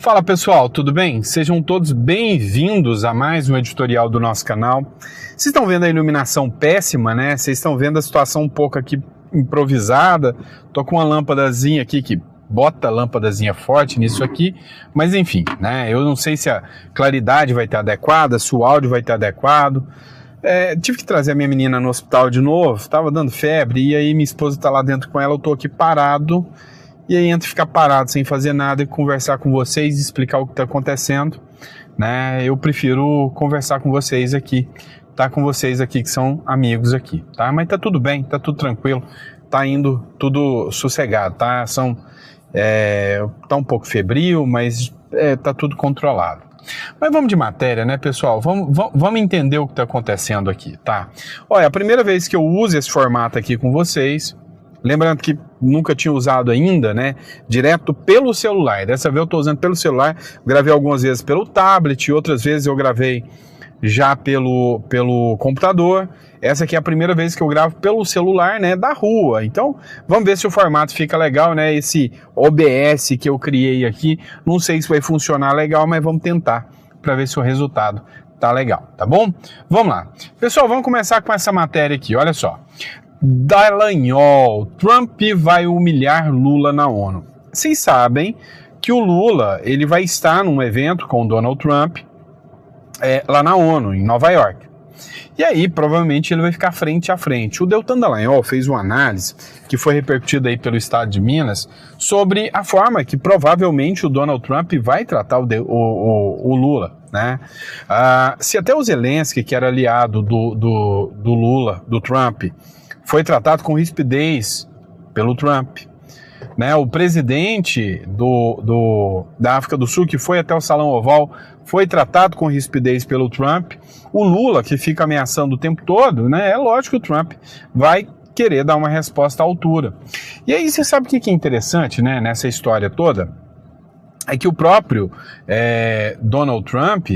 Fala pessoal, tudo bem? Sejam todos bem-vindos a mais um editorial do nosso canal. Vocês estão vendo a iluminação péssima, né? Vocês estão vendo a situação um pouco aqui improvisada. Tô com uma lâmpadazinha aqui que bota a lâmpadazinha forte nisso aqui, mas enfim, né? Eu não sei se a claridade vai estar adequada, se o áudio vai estar adequado. Tive que trazer a minha menina no hospital de novo, tava dando febre, e aí minha esposa tá lá dentro com ela, eu tô aqui parado. E aí, entre ficar parado sem fazer nada e conversar com vocês, explicar o que está acontecendo, né? Eu prefiro conversar com vocês aqui, tá com vocês aqui que são amigos aqui, tá? Mas tá tudo bem, tá tudo tranquilo, tá indo tudo sossegado, tá? Tá um pouco febril, mas tá tudo controlado. Mas vamos de matéria, né, pessoal? Vamos entender o que está acontecendo aqui, tá? Olha, a primeira vez que eu uso esse formato aqui com vocês. Lembrando que nunca tinha usado ainda, né, direto pelo celular. Dessa vez eu estou usando pelo celular, gravei algumas vezes pelo tablet, outras vezes eu gravei já pelo computador. Essa aqui é a primeira vez que eu gravo pelo celular, né, da rua. Então, vamos ver se o formato fica legal, né, esse OBS que eu criei aqui. Não sei se vai funcionar legal, mas vamos tentar para ver se o resultado tá legal, tá bom? Vamos lá. Pessoal, vamos começar com essa matéria aqui, olha só. Dallagnol, Trump vai humilhar Lula na ONU. Vocês sabem que o Lula ele vai estar num evento com o Donald Trump lá na ONU, em Nova York. E aí, provavelmente, ele vai ficar frente a frente. O Deltan Dallagnol fez uma análise que foi repercutida aí pelo estado de Minas sobre a forma que provavelmente o Donald Trump vai tratar o Lula, né? Se até o Zelensky, que era aliado do Lula, do Trump, foi tratado com rispidez pelo Trump, né? O presidente da África do Sul, que foi até o Salão Oval, foi tratado com rispidez pelo Trump. O Lula, que fica ameaçando o tempo todo, né? É lógico que o Trump vai querer dar uma resposta à altura. E aí você sabe o que é interessante, né, nessa história toda? É que o próprio Donald Trump,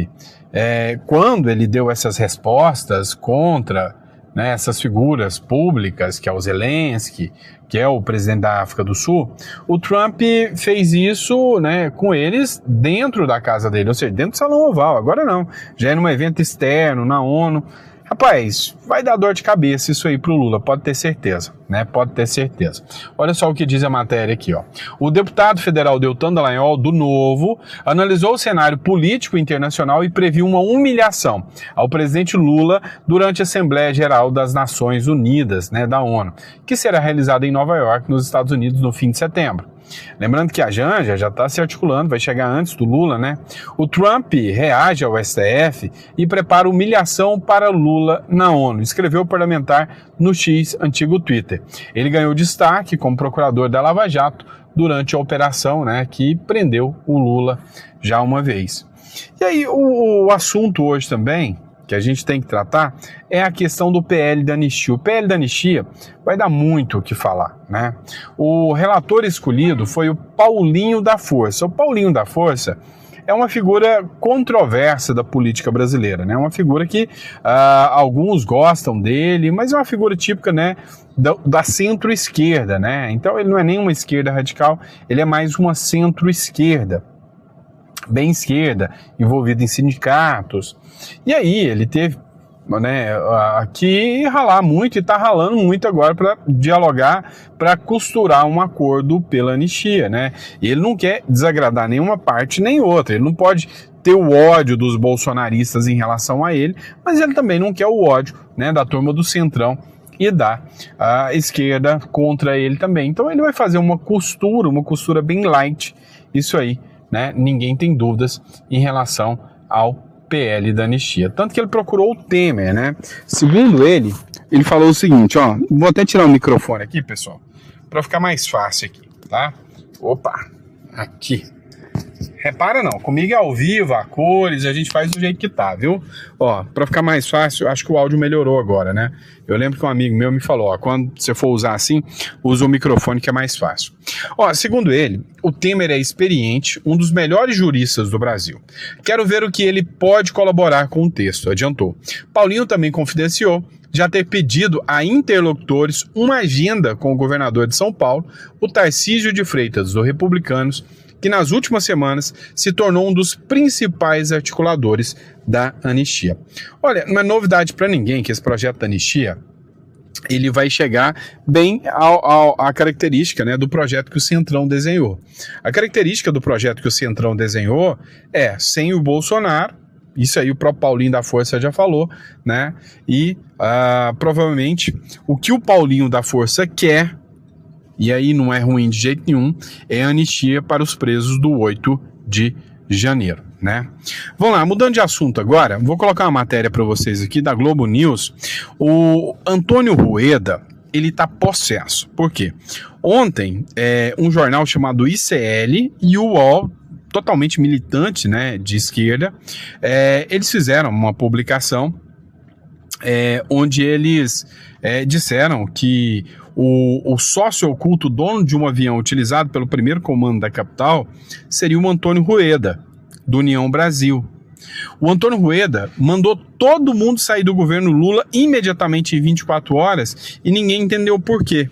quando ele deu essas respostas contra, né, essas figuras públicas, que é o Zelensky, que é o presidente da África do Sul, o Trump fez isso, né, com eles dentro da casa dele, ou seja, dentro do Salão Oval. Agora não, já é num evento externo, na ONU. Rapaz, vai dar dor de cabeça isso aí pro Lula, pode ter certeza, né? Pode ter certeza. Olha só o que diz a matéria aqui, ó. O deputado federal Deltan Dallagnol, do Novo, analisou o cenário político internacional e previu uma humilhação ao presidente Lula durante a Assembleia Geral das Nações Unidas, né, da ONU, que será realizada em Nova York, nos Estados Unidos, no fim de setembro. Lembrando que a Janja já está se articulando, vai chegar antes do Lula, né? O Trump reage ao STF e prepara humilhação para Lula na ONU, escreveu o parlamentar no X, antigo Twitter. Ele ganhou destaque como procurador da Lava Jato durante a operação, né, que prendeu o Lula já uma vez. E aí o assunto hoje também, que a gente tem que tratar, é a questão do PL da anistia. O PL da anistia vai dar muito o que falar, né? O relator escolhido foi o Paulinho da Força. O Paulinho da Força é uma figura controversa da política brasileira, né? Uma figura que alguns gostam dele, mas é uma figura típica, né, da centro-esquerda, né? Então ele não é nem uma esquerda radical, ele é mais uma centro-esquerda, bem esquerda, envolvido em sindicatos. E aí ele teve, né, que ralar muito e está ralando muito agora para dialogar, para costurar um acordo pela anistia, né? E ele não quer desagradar nenhuma parte nem outra, ele não pode ter o ódio dos bolsonaristas em relação a ele, mas ele também não quer o ódio, né, da turma do Centrão e da esquerda contra ele também. Então ele vai fazer uma costura bem light, isso aí, né? Ninguém tem dúvidas em relação ao PL da anistia. Tanto que ele procurou o Temer, né? Segundo ele, ele falou o seguinte, ó, vou até tirar o microfone aqui, pessoal, para ficar mais fácil aqui, tá? Opa, aqui. Repara não, comigo é ao vivo, a cores, a gente faz do jeito que tá, viu? Ó, pra ficar mais fácil, acho que o áudio melhorou agora, né? Eu lembro que um amigo meu me falou, ó, quando você for usar assim, usa o microfone que é mais fácil. Ó, segundo ele, o Temer é experiente, um dos melhores juristas do Brasil. Quero ver o que ele pode colaborar com o texto, adiantou. Paulinho também confidenciou já ter pedido a interlocutores uma agenda com o governador de São Paulo, o Tarcísio de Freitas, do Republicanos, que nas últimas semanas se tornou um dos principais articuladores da anistia. Olha, não é novidade para ninguém que esse projeto da anistia ele vai chegar bem à característica, né, do projeto que o Centrão desenhou. A característica do projeto que o Centrão desenhou é sem o Bolsonaro. Isso aí o próprio Paulinho da Força já falou, né? E provavelmente o que o Paulinho da Força quer, e aí não é ruim de jeito nenhum, é anistia para os presos do 8 de janeiro, né? Vamos lá, mudando de assunto agora, vou colocar uma matéria para vocês aqui da Globo News. O Antônio Rueda, ele tá possesso. Por quê? Ontem, um jornal chamado ICL e o UOL, totalmente militante, né, de esquerda, eles fizeram uma publicação onde eles disseram que o sócio oculto dono de um avião utilizado pelo primeiro comando da capital seria o Antônio Rueda, do União Brasil. O Antônio Rueda mandou todo mundo sair do governo Lula imediatamente em 24 horas e ninguém entendeu o porquê.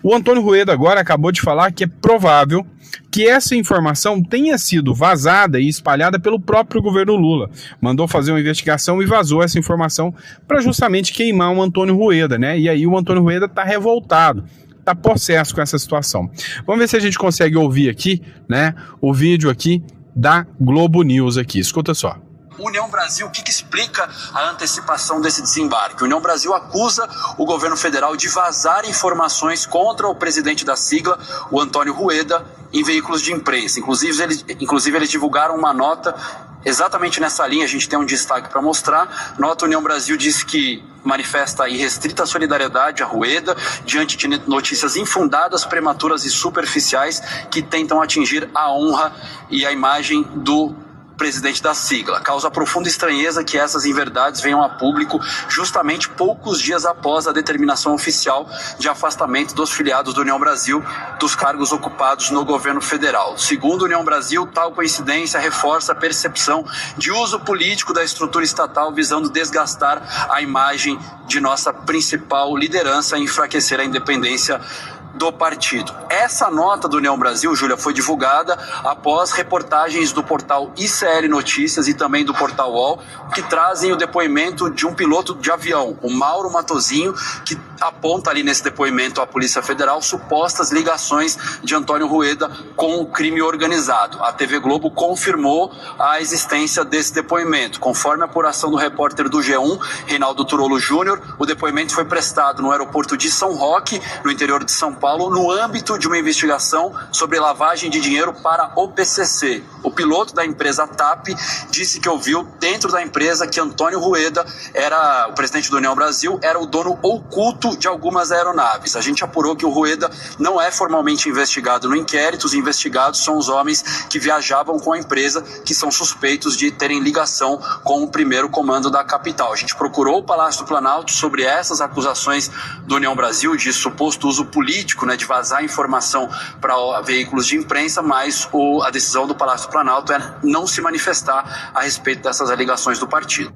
O Antônio Rueda agora acabou de falar que é provável que essa informação tenha sido vazada e espalhada pelo próprio governo Lula. Mandou fazer uma investigação e vazou essa informação para justamente queimar o Antônio Rueda, né? E aí o Antônio Rueda está revoltado, está possesso com essa situação. Vamos ver se a gente consegue ouvir aqui, né, o vídeo aqui da Globo News aqui. Escuta só. União Brasil, o que explica a antecipação desse desembarque? União Brasil acusa o governo federal de vazar informações contra o presidente da sigla, o Antônio Rueda, em veículos de imprensa. Inclusive eles divulgaram uma nota exatamente nessa linha, a gente tem um destaque para mostrar. Nota: União Brasil diz que manifesta irrestrita solidariedade a Rueda diante de notícias infundadas, prematuras e superficiais que tentam atingir a honra e a imagem do presidente da sigla. Causa profunda estranheza que essas inverdades venham a público justamente poucos dias após a determinação oficial de afastamento dos filiados do União Brasil dos cargos ocupados no governo federal. Segundo a União Brasil, tal coincidência reforça a percepção de uso político da estrutura estatal visando desgastar a imagem de nossa principal liderança e enfraquecer a independência do partido. Essa nota do União Brasil, Júlia, foi divulgada após reportagens do portal ICL Notícias e também do portal UOL, que trazem o depoimento de um piloto de avião, o Mauro Matozinho, que aponta ali nesse depoimento à Polícia Federal supostas ligações de Antônio Rueda com o crime organizado. A TV Globo confirmou a existência desse depoimento. Conforme a apuração do repórter do G1, Reinaldo Turolo Júnior, o depoimento foi prestado no aeroporto de São Roque, no interior de São Paulo, no âmbito de uma investigação sobre lavagem de dinheiro para o PCC. O piloto da empresa TAP disse que ouviu dentro da empresa que Antônio Rueda, o presidente do União Brasil, era o dono oculto de algumas aeronaves. A gente apurou que o Rueda não é formalmente investigado no inquérito. Os investigados são os homens que viajavam com a empresa, que são suspeitos de terem ligação com o primeiro comando da capital. A gente procurou o Palácio do Planalto sobre essas acusações do União Brasil de suposto uso político, né, de vazar informação para veículos de imprensa, mas a decisão do Palácio do Planalto é não se manifestar a respeito dessas alegações do partido.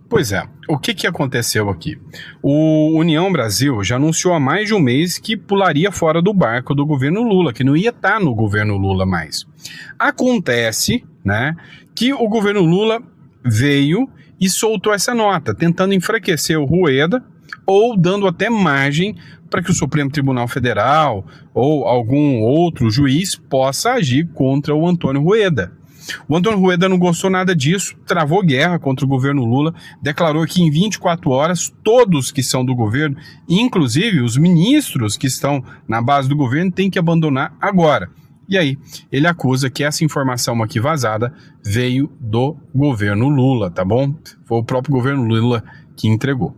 Pois é, o que aconteceu aqui? O União Brasil já anunciou há mais de um mês que pularia fora do barco do governo Lula, que não ia estar no governo Lula mais. Acontece, né, que o governo Lula veio e soltou essa nota, tentando enfraquecer o Rueda ou dando até margem para que o Supremo Tribunal Federal ou algum outro juiz possa agir contra o Antônio Rueda. O Antônio Rueda não gostou nada disso, travou guerra contra o governo Lula, declarou que em 24 horas todos que são do governo, inclusive os ministros que estão na base do governo, têm que abandonar agora. E aí, ele acusa que essa informação aqui vazada veio do governo Lula, tá bom? Foi o próprio governo Lula que entregou.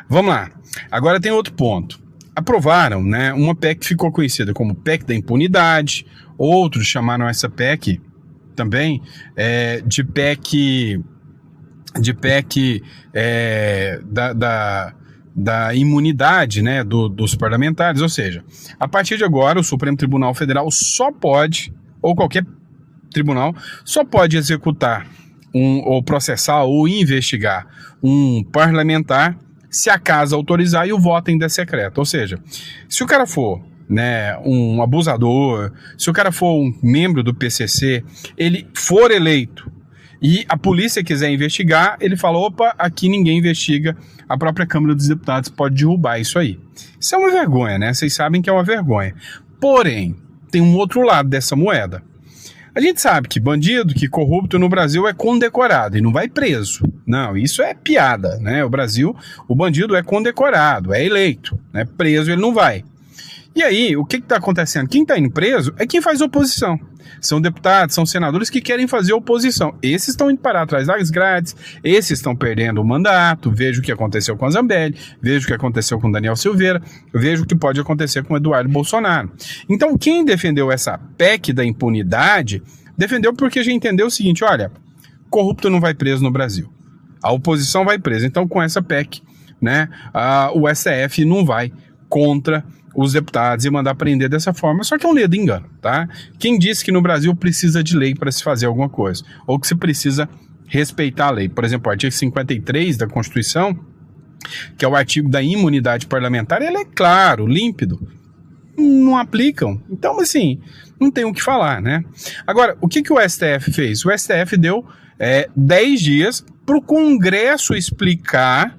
Vamos lá, agora tem outro ponto. Aprovaram, né, uma PEC que ficou conhecida como PEC da impunidade, outros chamaram essa PEC também de PEC da imunidade, né, dos parlamentares, ou seja, a partir de agora o Supremo Tribunal Federal só pode, ou qualquer tribunal, só pode executar ou processar ou investigar um parlamentar se a casa autorizar e o voto ainda é secreto. Ou seja, se o cara for né, um abusador, se o cara for um membro do PCC, ele for eleito e a polícia quiser investigar, ele fala, opa, aqui ninguém investiga, a própria Câmara dos Deputados pode derrubar isso aí. Isso é uma vergonha, né? Vocês sabem que é uma vergonha. Porém, tem um outro lado dessa moeda. A gente sabe que bandido, que corrupto no Brasil é condecorado e não vai preso. Não, isso é piada, né? O Brasil, o bandido é condecorado, é eleito, né? Preso ele não vai. E aí, o que está acontecendo? Quem está indo preso é quem faz oposição. São deputados, são senadores que querem fazer oposição. Esses estão indo parar atrás das grades, esses estão perdendo o mandato. Veja o que aconteceu com a Zambelli, veja o que aconteceu com o Daniel Silveira, veja o que pode acontecer com o Eduardo Bolsonaro. Então, quem defendeu essa PEC da impunidade, defendeu porque já entendeu o seguinte, olha, corrupto não vai preso no Brasil. A oposição vai presa. Então, com essa PEC, né, o STF não vai contra os deputados e mandar prender dessa forma, só que é um ledo engano, tá? Quem disse que no Brasil precisa de lei para se fazer alguma coisa, ou que se precisa respeitar a lei? Por exemplo, o artigo 53 da Constituição, que é o artigo da imunidade parlamentar, ele é claro, límpido, não aplicam, então assim, não tem o que falar, né? Agora, o que o STF fez? O STF deu 10 dias para o Congresso explicar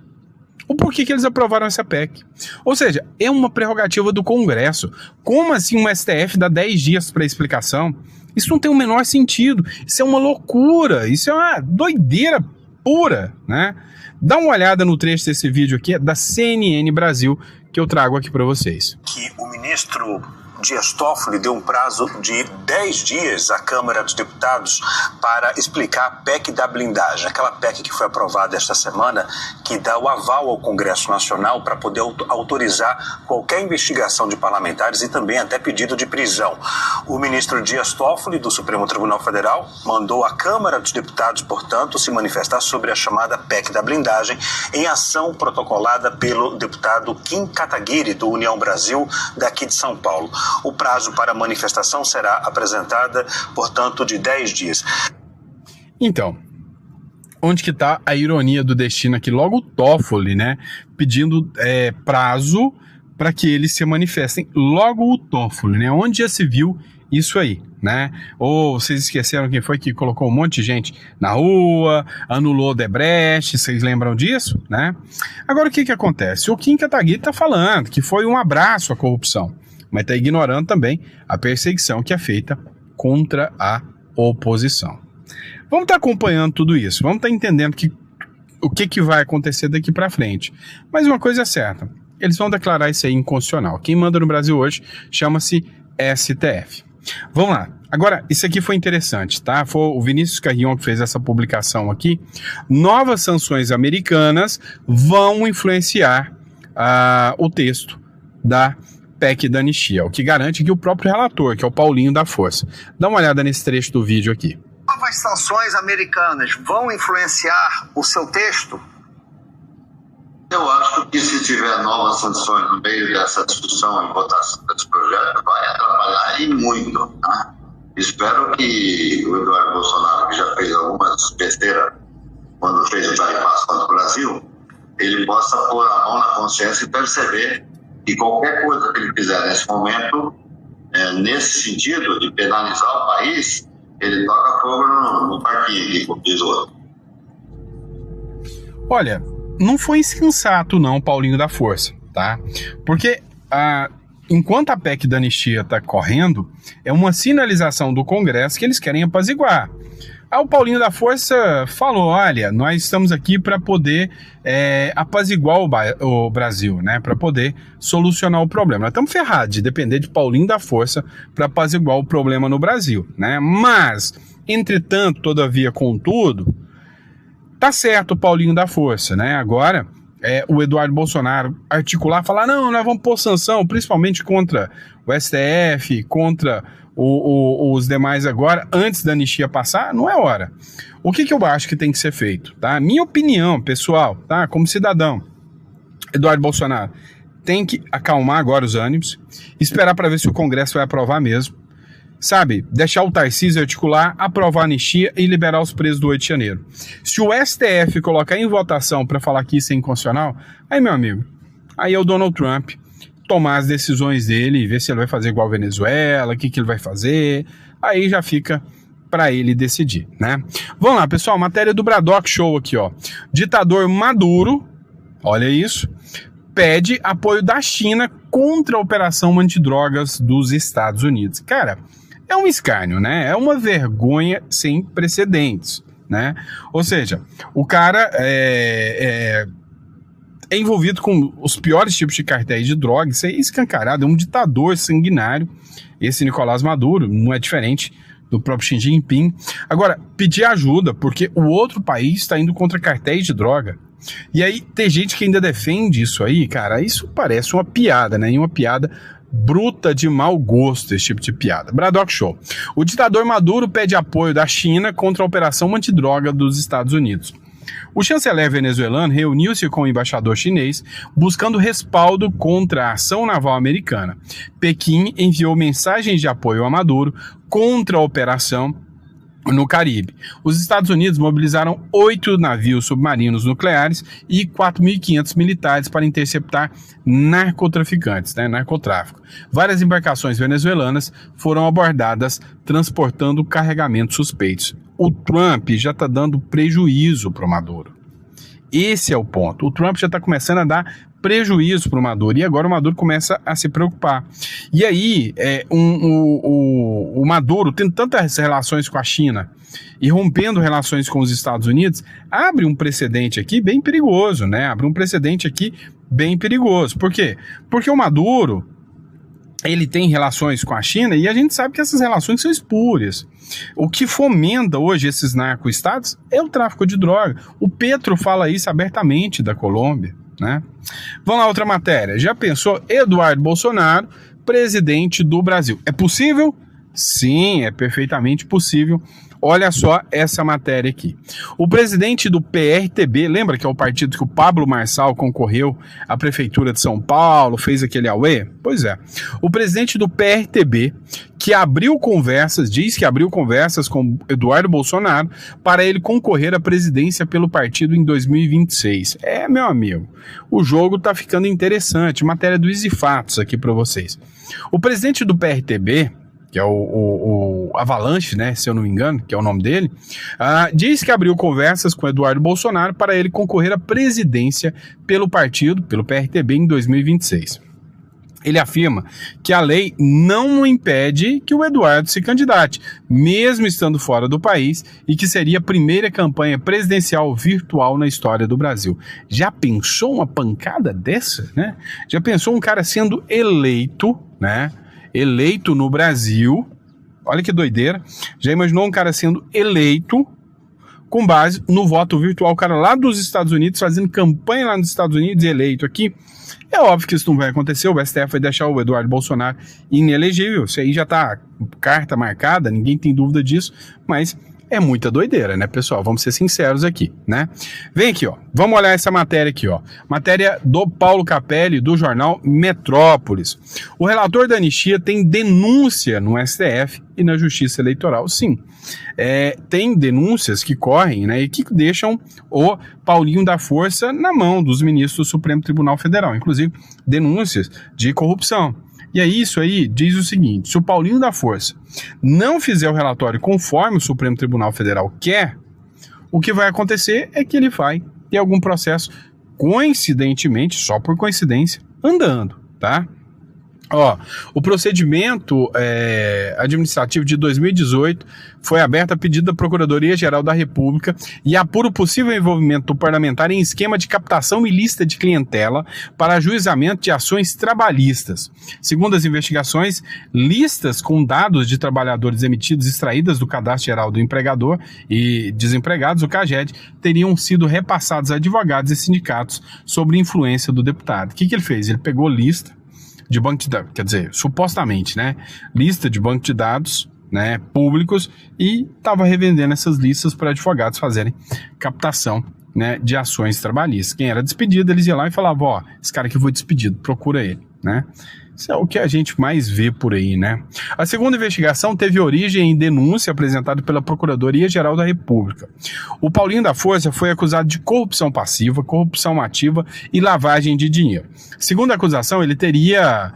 o porquê que eles aprovaram essa PEC. Ou seja, é uma prerrogativa do Congresso. Como assim um STF dá 10 dias para explicação? Isso não tem o menor sentido. Isso é uma loucura. Isso é uma doideira pura, né? Dá uma olhada no trecho desse vídeo aqui, da CNN Brasil, que eu trago aqui para vocês. Que o ministro Dias Toffoli deu um prazo de 10 dias à Câmara dos Deputados para explicar a PEC da blindagem, aquela PEC que foi aprovada esta semana, que dá o aval ao Congresso Nacional para poder autorizar qualquer investigação de parlamentares e também até pedido de prisão. O ministro Dias Toffoli, do Supremo Tribunal Federal, mandou a Câmara dos Deputados, portanto, se manifestar sobre a chamada PEC da blindagem, em ação protocolada pelo deputado Kim Kataguiri, do União Brasil, daqui de São Paulo. O prazo para a manifestação será apresentada, portanto, de 10 dias. Então, onde que está a ironia do destino aqui? Logo o Toffoli, né, pedindo prazo para que eles se manifestem. Logo o Toffoli, né, onde já se viu isso aí, né? Ou vocês esqueceram quem foi que colocou um monte de gente na rua, anulou Odebrecht, vocês lembram disso, né? Agora o que acontece? O Kim Kataguiri está falando que foi um abraço à corrupção, mas está ignorando também a perseguição que é feita contra a oposição. Vamos estar acompanhando tudo isso, vamos estar entendendo o que vai acontecer daqui para frente. Mas uma coisa é certa, eles vão declarar isso aí inconstitucional. Quem manda no Brasil hoje chama-se STF. Vamos lá. Agora, isso aqui foi interessante, tá? Foi o Vinícius Carrion que fez essa publicação aqui. Novas sanções americanas vão influenciar o texto da PEC da anistia, o que garante que o próprio relator, que é o Paulinho da Força. Dá uma olhada nesse trecho do vídeo aqui. Novas sanções americanas vão influenciar o seu texto? Eu acho que se tiver novas sanções no meio dessa discussão e votação desse projeto, vai atrapalhar e muito. Tá? Espero que o Eduardo Bolsonaro, que já fez algumas besteiras quando fez o bypass contra o Brasil, ele possa pôr a mão na consciência e perceber que qualquer coisa que ele fizer nesse momento, nesse sentido de penalizar o país, ele toca fogo no parquinho, como diz o outro. Olha, não foi insensato não, Paulinho da Força, tá? Porque enquanto a PEC da anistia está correndo, é uma sinalização do Congresso que eles querem apaziguar. Aí o Paulinho da Força falou, olha, nós estamos aqui para poder apaziguar o Brasil, né? Para poder solucionar o problema. Nós estamos ferrados de depender de Paulinho da Força para apaziguar o problema no Brasil, né? Mas, entretanto, todavia, contudo, tá certo o Paulinho da Força, né? Agora, o Eduardo Bolsonaro articular, falar, não, nós vamos pôr sanção, principalmente contra o STF, contra os demais agora, antes da anistia passar, não é hora. O que eu acho que tem que ser feito, tá? Minha opinião, pessoal, tá? Como cidadão, Eduardo Bolsonaro tem que acalmar agora os ânimos, esperar para ver se o Congresso vai aprovar mesmo, sabe? Deixar o Tarcísio articular, aprovar a anistia e liberar os presos do 8 de janeiro. Se o STF colocar em votação para falar que isso é inconstitucional, aí, meu amigo, aí é o Donald Trump tomar as decisões dele e ver se ele vai fazer igual a Venezuela, o que ele vai fazer. Aí já fica para ele decidir, né? Vamos lá, pessoal, matéria do Braddock Show aqui, ó. Ditador Maduro, olha isso, pede apoio da China contra a operação antidrogas dos Estados Unidos. Cara, é um escárnio, né? É uma vergonha sem precedentes, né? Ou seja, o cara é envolvido com os piores tipos de cartéis de drogas, isso é escancarado, é um ditador sanguinário. Esse Nicolás Maduro não é diferente do próprio Xi Jinping. Agora, pedir ajuda, porque o outro país está indo contra cartéis de droga. E aí tem gente que ainda defende isso aí, cara, isso parece uma piada, né? E uma piada bruta de mau gosto, esse tipo de piada. Braddock Show. O ditador Maduro pede apoio da China contra a operação antidroga dos Estados Unidos. O chanceler venezuelano reuniu-se com o embaixador chinês buscando respaldo contra a ação naval americana. Pequim enviou mensagens de apoio a Maduro contra a operação no Caribe. Os Estados Unidos mobilizaram 8 navios submarinos nucleares e 4.500 militares para interceptar narcotraficantes, né, narcotráfico. Várias embarcações venezuelanas foram abordadas transportando carregamentos suspeitos. O Trump já está dando prejuízo para o Maduro. Esse é o ponto. O Trump já está começando a dar prejuízo para o Maduro, e agora o Maduro começa a se preocupar. E aí, o Maduro, tendo tantas relações com a China e rompendo relações com os Estados Unidos, abre um precedente aqui bem perigoso, né? Abre um precedente aqui bem perigoso. Por quê? Porque o Maduro, ele tem relações com a China e a gente sabe que essas relações são espúrias. O que fomenta hoje esses narco-estados é o tráfico de droga. O Petro fala isso abertamente da Colômbia, né? Vamos lá, outra matéria. Já pensou Eduardo Bolsonaro, presidente do Brasil? É possível? Sim, é perfeitamente possível. Olha só essa matéria aqui. O presidente do PRTB, lembra que é o partido que o Pablo Marçal concorreu à prefeitura de São Paulo, fez aquele auê? Pois é. O presidente do PRTB, que diz que abriu conversas com Eduardo Bolsonaro para ele concorrer à presidência pelo partido em 2026. É, meu amigo, o jogo tá ficando interessante. Matéria do Easy Fatos aqui para vocês. O presidente do PRTB, que é o Avalanche, né, se eu não me engano, que é o nome dele, diz que abriu conversas com Eduardo Bolsonaro para ele concorrer à presidência pelo partido, pelo PRTB, em 2026. Ele afirma que a lei não impede que o Eduardo se candidate, mesmo estando fora do país, e que seria a primeira campanha presidencial virtual na história do Brasil. Já pensou uma pancada dessa, né? Já pensou um cara sendo eleito, né? Eleito no Brasil, olha que doideira, já imaginou um cara sendo eleito com base no voto virtual, o cara lá dos Estados Unidos fazendo campanha lá nos Estados Unidos e eleito aqui? É óbvio que isso não vai acontecer, o STF vai deixar o Eduardo Bolsonaro inelegível, isso aí já tá carta marcada, ninguém tem dúvida disso, mas é muita doideira, né, pessoal? Vamos ser sinceros aqui, né? Vem aqui, ó. Vamos olhar essa matéria aqui, ó. Matéria do Paulo Capelli, do jornal Metrópolis. O relator da anistia tem denúncia no STF e na Justiça Eleitoral, sim. Tem denúncias que correm, né, e que deixam o Paulinho da Força na mão dos ministros do Supremo Tribunal Federal, inclusive denúncias de corrupção. E aí isso aí diz o seguinte: se o Paulinho da Força não fizer o relatório conforme o Supremo Tribunal Federal quer, o que vai acontecer é que ele vai ter algum processo, coincidentemente, só por coincidência, andando, tá? Ó, o procedimento administrativo de 2018 foi aberto a pedido da Procuradoria-Geral da República e apura o possível envolvimento do parlamentar em esquema de captação ilícita de clientela para ajuizamento de ações trabalhistas. Segundo as investigações, listas com dados de trabalhadores emitidos extraídas do Cadastro Geral do Empregador e Desempregados, o CAGED, teriam sido repassados a advogados e sindicatos sobre influência do deputado. O que ele fez? Ele pegou lista de banco de dados, quer dizer, supostamente, né, lista de banco de dados, né, públicos, e estava revendendo essas listas para advogados fazerem captação, né, de ações trabalhistas. Quem era despedido, eles iam lá e falavam, ó, esse cara aqui foi despedido, procura ele, né. Isso é o que a gente mais vê por aí, né? A segunda investigação teve origem em denúncia apresentada pela Procuradoria-Geral da República. O Paulinho da Força foi acusado de corrupção passiva, corrupção ativa e lavagem de dinheiro. Segundo a acusação, ele teria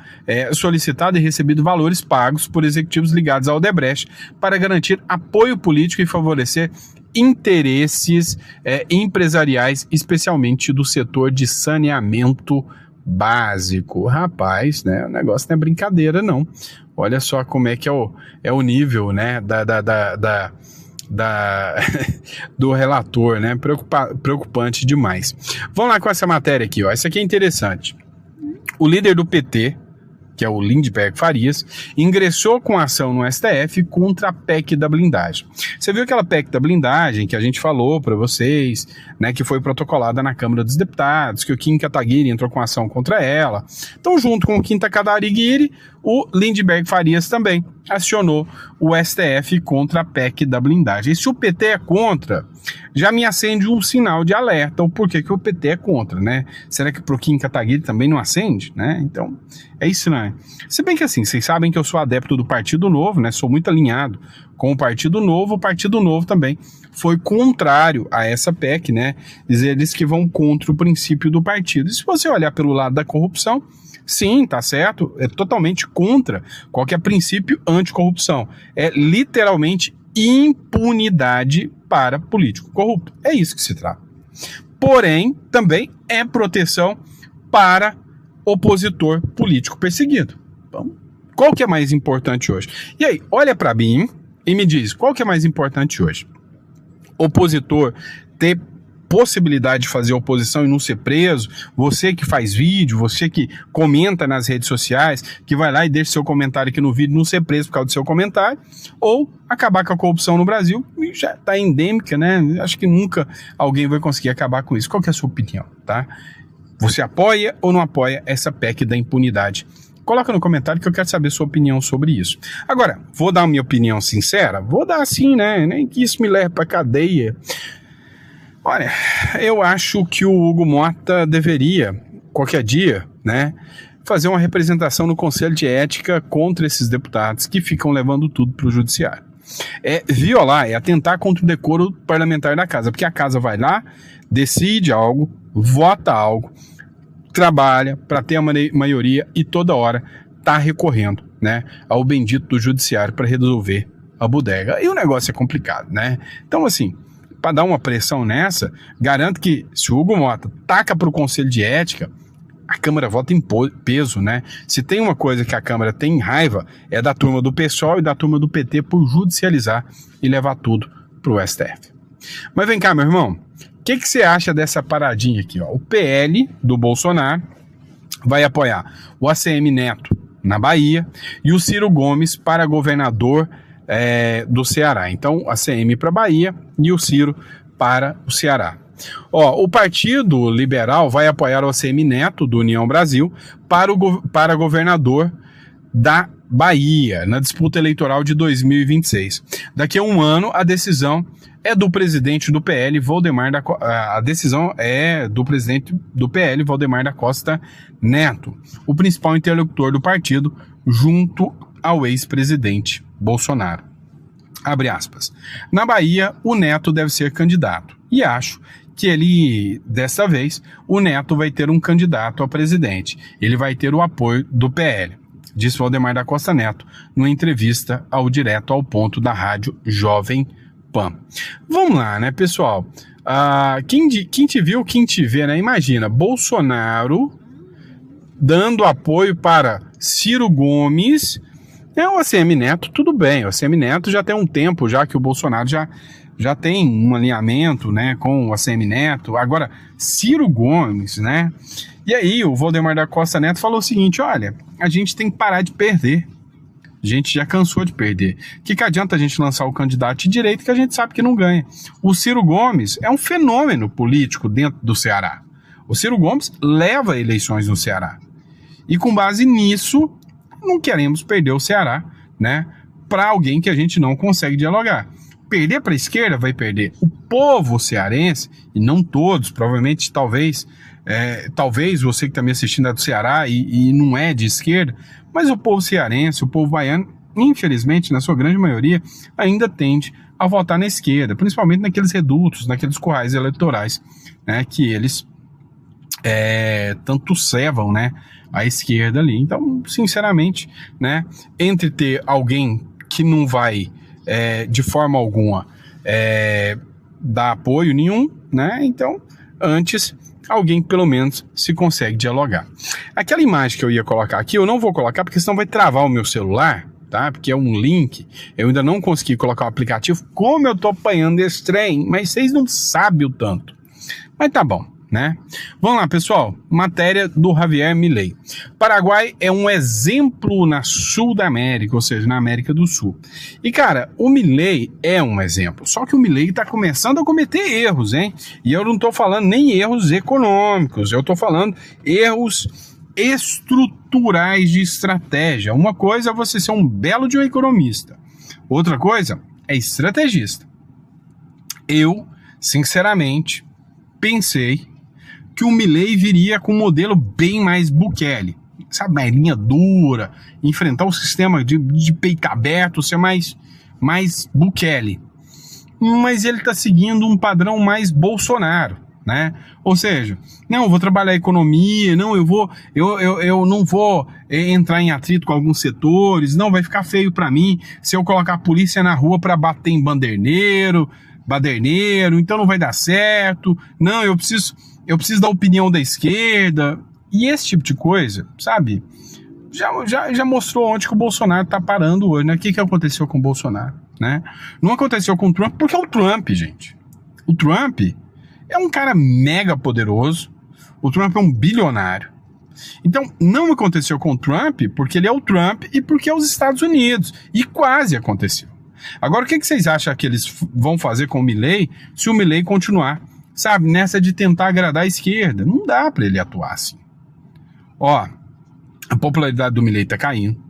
solicitado e recebido valores pagos por executivos ligados ao Odebrecht para garantir apoio político e favorecer interesses empresariais, especialmente do setor de saneamento básico. Rapaz, né, o negócio não é brincadeira, não. Olha só como é que é o nível, né, do relator, né, preocupante demais. Vamos lá com essa matéria aqui, ó. Essa aqui é interessante. O líder do PT, que é o Lindbergh Farias, ingressou com ação no STF contra a PEC da blindagem. Você viu aquela PEC da blindagem que a gente falou para vocês, né, que foi protocolada na Câmara dos Deputados, que o Kim Kataguiri entrou com ação contra ela. Então, junto com o Kim Kataguiri, o Lindbergh Farias também acionou o STF contra a PEC da blindagem. E se o PT é contra, já me acende um sinal de alerta o porquê que o PT é contra, né? Será que pro Kim Kataguiri também não acende, né? Então, é estranho. Se bem que assim, vocês sabem que eu sou adepto do Partido Novo, né? Sou muito alinhado com o Partido Novo também foi contrário a essa PEC, né? Eles que vão contra o princípio do partido. E se você olhar pelo lado da corrupção, sim, tá certo, é totalmente contra qualquer princípio anticorrupção. É literalmente impunidade para político corrupto. É isso que se trata. Porém, também é proteção para opositor político perseguido. Então, qual que é mais importante hoje? E aí, olha para mim e me diz, qual que é mais importante hoje? Opositor ter possibilidade de fazer oposição e não ser preso, você que faz vídeo, você que comenta nas redes sociais, que vai lá e deixa seu comentário aqui no vídeo, não ser preso por causa do seu comentário, ou acabar com a corrupção no Brasil, e já está endêmica, né? Acho que nunca alguém vai conseguir acabar com isso. Qual que é a sua opinião, tá? Você apoia ou não apoia essa PEC da impunidade? Coloca no comentário que eu quero saber sua opinião sobre isso. Agora, vou dar a minha opinião sincera? Vou dar sim, né? Nem que isso me leve para cadeia. Olha, eu acho que o Hugo Mota deveria, qualquer dia, né, fazer uma representação no Conselho de Ética contra esses deputados que ficam levando tudo para o judiciário. É violar, é atentar contra o decoro parlamentar da casa, porque a casa vai lá, decide algo, vota algo, trabalha para ter a maioria e toda hora está recorrendo, né, ao bendito do judiciário para resolver a bodega. E o negócio é complicado, né? Então, assim, para dar uma pressão nessa, garanto que se o Hugo Mota taca para o Conselho de Ética, a Câmara vota em peso, né? Se tem uma coisa que a Câmara tem raiva, é da turma do PSOL e da turma do PT por judicializar e levar tudo para o STF. Mas vem cá, meu irmão, o que você acha dessa paradinha aqui, ó? O PL do Bolsonaro vai apoiar o ACM Neto na Bahia e o Ciro Gomes para governador do Ceará. Então, a CM para Bahia e o Ciro para o Ceará. Ó, o Partido Liberal vai apoiar o ACM Neto, do União Brasil, para governador da Bahia, na disputa eleitoral de 2026. Daqui a um ano, a decisão é do presidente do PL, Valdemar da Costa. A decisão é do presidente do PL, Valdemar da Costa Neto, o principal interlocutor do partido, junto ao ex-presidente Bolsonaro. Abre aspas. Na Bahia, o Neto deve ser candidato. E acho que dessa vez, o Neto vai ter um candidato a presidente. Ele vai ter o apoio do PL, disse Valdemar da Costa Neto, numa entrevista ao Direto ao Ponto da rádio Jovem Pan. Vamos lá, né, pessoal? Quem te viu, quem te vê, né? Imagina, Bolsonaro dando apoio para Ciro Gomes. O ACM Neto, tudo bem, o ACM Neto já tem um tempo já que o Bolsonaro já tem um alinhamento, né, com o ACM Neto. Agora, Ciro Gomes, né, e aí o Valdemar da Costa Neto falou o seguinte, olha, a gente tem que parar de perder, a gente já cansou de perder, que adianta a gente lançar o candidato de direita que a gente sabe que não ganha. O Ciro Gomes é um fenômeno político dentro do Ceará, o Ciro Gomes leva eleições no Ceará, e com base nisso, não queremos perder o Ceará, né, para alguém que a gente não consegue dialogar. Perder para a esquerda vai perder. O povo cearense, e não todos, provavelmente, talvez, talvez você que está me assistindo é do Ceará e não é de esquerda, mas o povo cearense, o povo baiano, infelizmente, na sua grande maioria, ainda tende a votar na esquerda, principalmente naqueles redutos, naqueles currais eleitorais, né, que eles tanto cevam, né, a esquerda ali. Então, sinceramente, né, entre ter alguém que não vai, de forma alguma, dar apoio nenhum, né, então, antes, alguém pelo menos se consegue dialogar. Aquela imagem que eu ia colocar aqui, eu não vou colocar porque senão vai travar o meu celular, tá? Porque é um link, eu ainda não consegui colocar o aplicativo, como eu tô apanhando esse trem, mas vocês não sabem o tanto. Mas tá bom, né? Vamos lá, pessoal, matéria do Javier Milei. Paraguai é um exemplo na Sul da América, ou seja, na América do Sul. E, cara, o Milei é um exemplo, só que o Milei tá começando a cometer erros, hein? E eu não tô falando nem erros econômicos, eu tô falando erros estruturais de estratégia. Uma coisa é você ser um belo de um economista, outra coisa é estrategista. Eu, sinceramente, pensei que o Milei viria com um modelo bem mais Bukele, sabe, mais linha dura, enfrentar o sistema de peito aberto, ser mais Bukele. Mas ele está seguindo um padrão mais Bolsonaro, né? Ou seja, não, eu vou trabalhar a economia, não, eu não vou entrar em atrito com alguns setores, não, vai ficar feio para mim se eu colocar a polícia na rua para bater em baderneiro, então não vai dar certo, não, eu preciso da opinião da esquerda, e esse tipo de coisa, sabe, já mostrou onde que o Bolsonaro tá parando hoje, né? O que aconteceu com o Bolsonaro, né? Não aconteceu com o Trump, porque é o Trump, gente. O Trump é um cara mega poderoso, o Trump é um bilionário. Então, não aconteceu com o Trump porque ele é o Trump e porque é os Estados Unidos, e quase aconteceu. Agora, o que vocês acham que eles vão fazer com o Milei se o Milei continuar, sabe, nessa de tentar agradar a esquerda? Não dá para ele atuar assim. Ó, a popularidade do Milei tá caindo.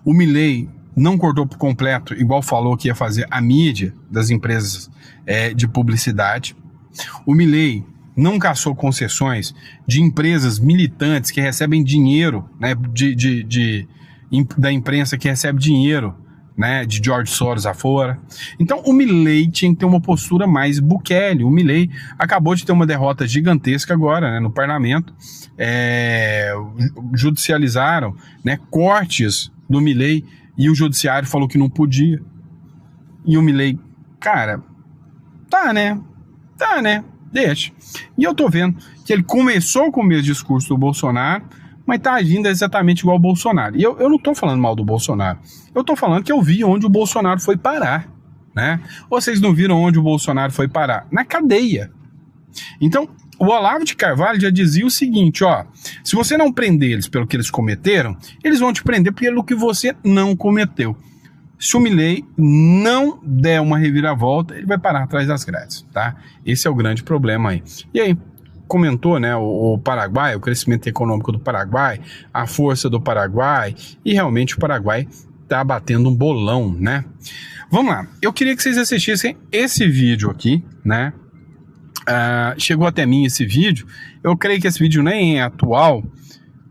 O Milei não cortou por completo, igual falou que ia fazer a mídia das empresas de publicidade. O Milei não cassou concessões de empresas militantes que recebem dinheiro, né, da imprensa que recebe dinheiro, né, de George Soros afora. Então o Milei tinha que ter uma postura mais Bukele. O Milei acabou de ter uma derrota gigantesca agora, né, no parlamento. Judicializaram, né, cortes do Milei e o judiciário falou que não podia. E o Milei, cara, tá, né, deixa. E eu tô vendo que ele começou com o mesmo discurso do Bolsonaro, mas tá agindo exatamente igual ao Bolsonaro. E eu não tô falando mal do Bolsonaro. Eu tô falando que eu vi onde o Bolsonaro foi parar, né? Vocês não viram onde o Bolsonaro foi parar? Na cadeia. Então, o Olavo de Carvalho já dizia o seguinte, ó, se você não prender eles pelo que eles cometeram, eles vão te prender pelo que você não cometeu. Se o Milei não der uma reviravolta, ele vai parar atrás das grades, tá? Esse é o grande problema aí. E aí, comentou, né, o Paraguai, o crescimento econômico do Paraguai, a força do Paraguai, e realmente o Paraguai tá batendo um bolão, né? Vamos lá, eu queria que vocês assistissem esse vídeo aqui, né? Chegou até mim esse vídeo, eu creio que esse vídeo nem é atual,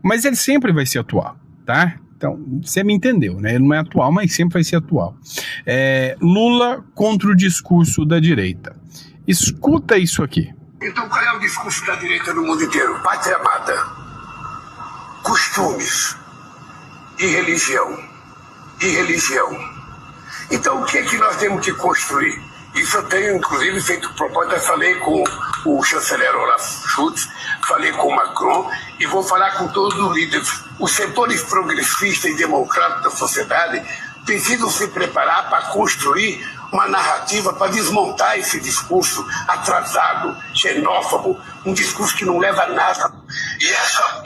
mas ele sempre vai ser atual, tá? Então, você me entendeu, né? Ele não é atual, mas sempre vai ser atual. Lula contra o discurso da direita. Escuta isso aqui. Então, qual é o discurso da direita no mundo inteiro? Pátria amada, costumes e religião. Então, o que é que nós temos que construir? Isso eu tenho, inclusive, feito proposta. Falei com o chanceler Olaf Scholz, falei com o Macron e vou falar com todos os líderes. Os setores progressistas e democráticos da sociedade precisam se preparar para construir uma narrativa para desmontar esse discurso atrasado, xenófobo, um discurso que não leva a nada. E essa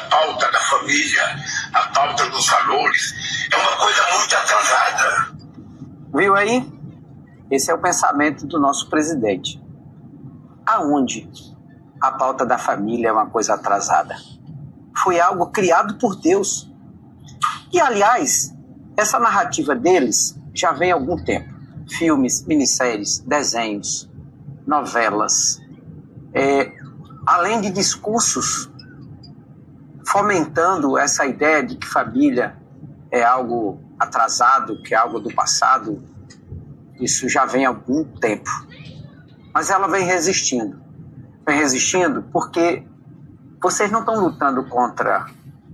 pauta da família, a pauta dos valores, é uma coisa muito atrasada. Viu aí? Esse é o pensamento do nosso presidente. Aonde a pauta da família é uma coisa atrasada? Foi algo criado por Deus. E, aliás, essa narrativa deles já vem há algum tempo. Filmes, minisséries, desenhos, novelas. além de discursos fomentando essa ideia de que família é algo atrasado, que é algo do passado, isso já vem há algum tempo. Mas ela vem resistindo. Vem resistindo porque vocês não estão lutando contra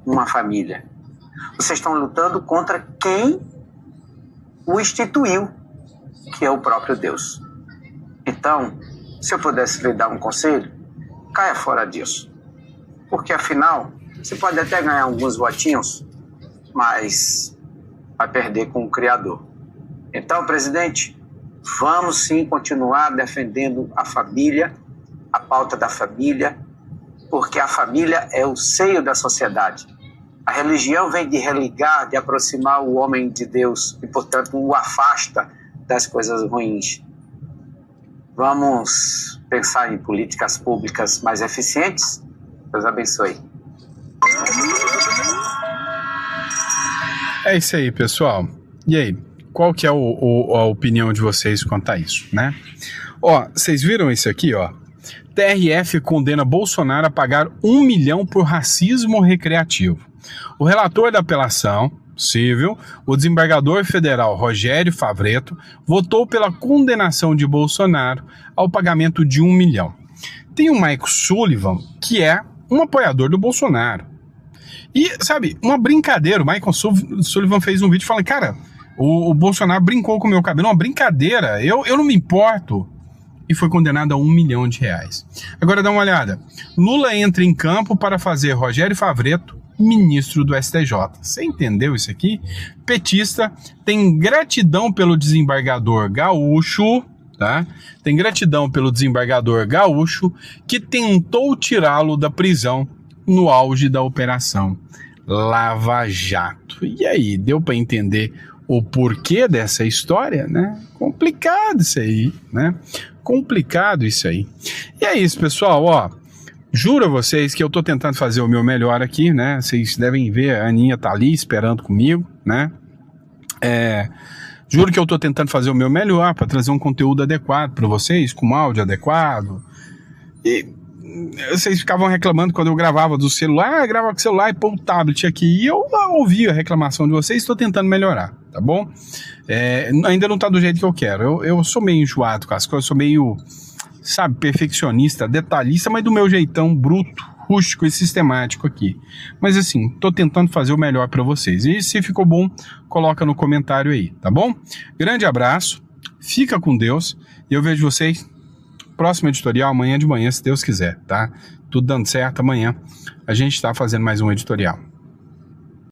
uma família. Vocês estão lutando contra quem o instituiu, que é o próprio Deus. Então, se eu pudesse lhe dar um conselho, caia fora disso. Porque, afinal, você pode até ganhar alguns votinhos, mas vai perder com o Criador. Então, presidente, vamos sim continuar defendendo a família, a pauta da família, porque a família é o seio da sociedade. A religião vem de religar, de aproximar o homem de Deus e, portanto, o afasta das coisas ruins. Vamos pensar em políticas públicas mais eficientes? Deus abençoe. É isso aí, pessoal. E aí, qual que é a opinião de vocês quanto a isso, né? Ó, vocês viram isso aqui, ó? TRF condena Bolsonaro a pagar 1 milhão por racismo recreativo. O relator da apelação civil, o desembargador federal Rogério Favretto, votou pela condenação de Bolsonaro ao pagamento de 1 milhão. Tem o Michael Sullivan, que é um apoiador do Bolsonaro. E, sabe, uma brincadeira, o Michael Sullivan fez um vídeo falando, cara, o Bolsonaro brincou com o meu cabelo, uma brincadeira, eu não me importo. E foi condenado a R$1 milhão. Agora dá uma olhada. Lula entra em campo para fazer Rogério Favretto ministro do STJ. Você entendeu isso aqui? Petista tem gratidão pelo desembargador gaúcho, tá? Tem gratidão pelo desembargador gaúcho que tentou tirá-lo da prisão no auge da operação Lava Jato. E aí, deu para entender o porquê dessa história, né? Complicado isso aí, né? Complicado isso aí. E é isso, pessoal, ó. Juro a vocês que eu tô tentando fazer o meu melhor aqui, né? Vocês devem ver, a Aninha tá ali esperando comigo, né? Juro que eu tô tentando fazer o meu melhor para trazer um conteúdo adequado para vocês, com áudio adequado. E vocês ficavam reclamando quando eu gravava do celular, gravava com o celular e pôr o tablet aqui. E eu ouvi a reclamação de vocês, estou tentando melhorar, tá bom? Ainda não tá do jeito que eu quero. Eu sou meio enjoado com as coisas, sou meio, sabe, perfeccionista, detalhista, mas do meu jeitão bruto, rústico e sistemático aqui. Mas assim, tô tentando fazer o melhor para vocês. E se ficou bom, coloca no comentário aí, tá bom? Grande abraço, fica com Deus e eu vejo vocês próximo editorial amanhã de manhã, se Deus quiser, tá? Tudo dando certo, amanhã a gente tá fazendo mais um editorial.